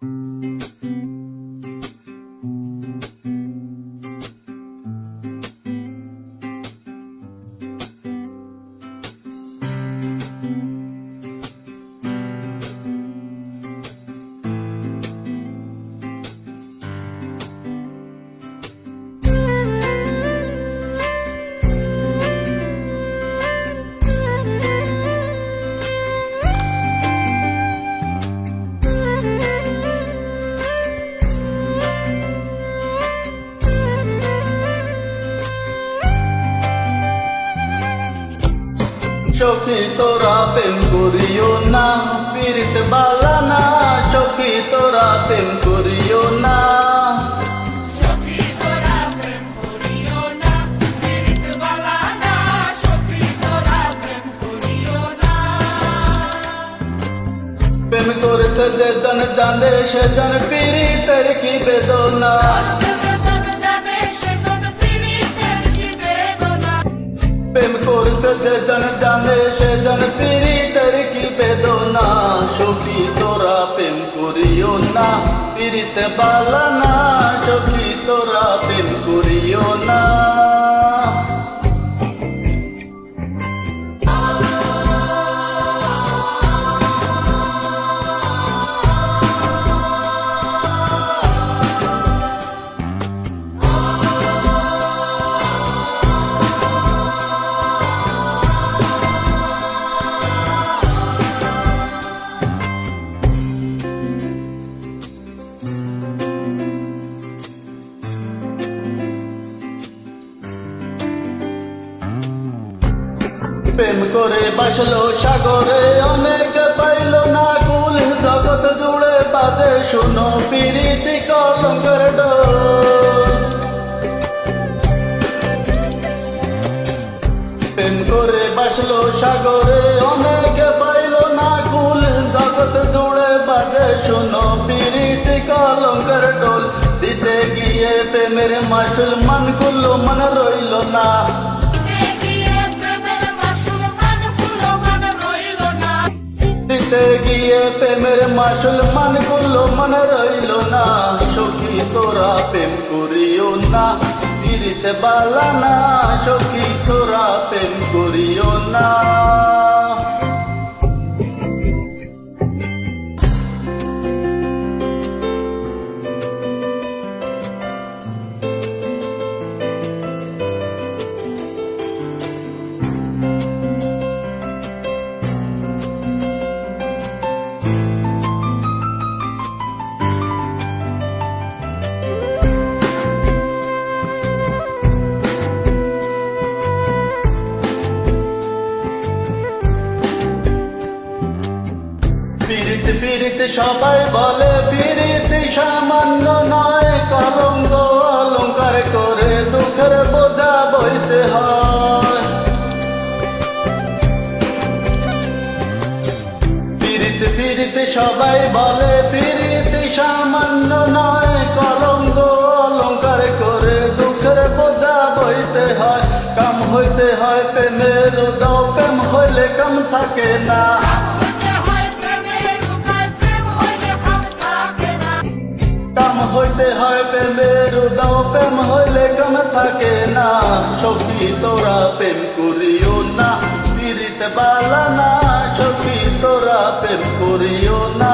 সখী তোরা প্রেম করিও না, পীড়িত বালা না। সখী তোরা প্রেম করিও না, প্রেম করেছে যে জন জানে সে জন পীড়িতের কি বেদনা। প্রেম করেছে যে জন জানে সে জন পীড়িতের কি বেদনা। সখী তোরা প্রেম করিও না, পীড়িত বালা না। সখী তোরা প্রেম করিও না। প্রেম করে বাসলো সাগরে অনেক পাইল না কুল। জগৎ জুড়ে বাজে শুনো পীড়িতি কলঙ্কের ডোল। প্রেম করে বাসলো সাগরে অনেক পাইল না কুল। জগৎ জুড়ে বাজে শুনো পীড়িতি কলঙ্কের ডোল। দিতে গিয়ে প্রেমের মাসুল মান কুল্লো মন রইল না। দিতে গিয়ে প্রেমের মাসুল মান কুল্লো মন রইল না। সখী তোরা প্রেম করিও না, পীড়িত বালা না। সখী তোরা প্রেম করিও না। পীড়িত পীড়িত সবাই বলে পীড়িত সামান্য নয়। কলঙ্ক অলঙ্কার করে দুঃখের বোঝা বইতে হয়। পীড়িত পীড়িত সবাই বলে পীড়িত সামান্য নয়। কলঙ্ক অলঙ্কার করে দুঃখের বোঝা বইতে হয়। কাম হইতে হয় প্রেমের উদয়, প্রেম হইলে কাম থাকে না। কাম হইতে হয় প্রেমের উদয়, প্রেম হইলে কাম থাকে না। সখী তোরা প্রেম করিও না, পীড়িত বালা না। সখী তোরা প্রেম করিও না।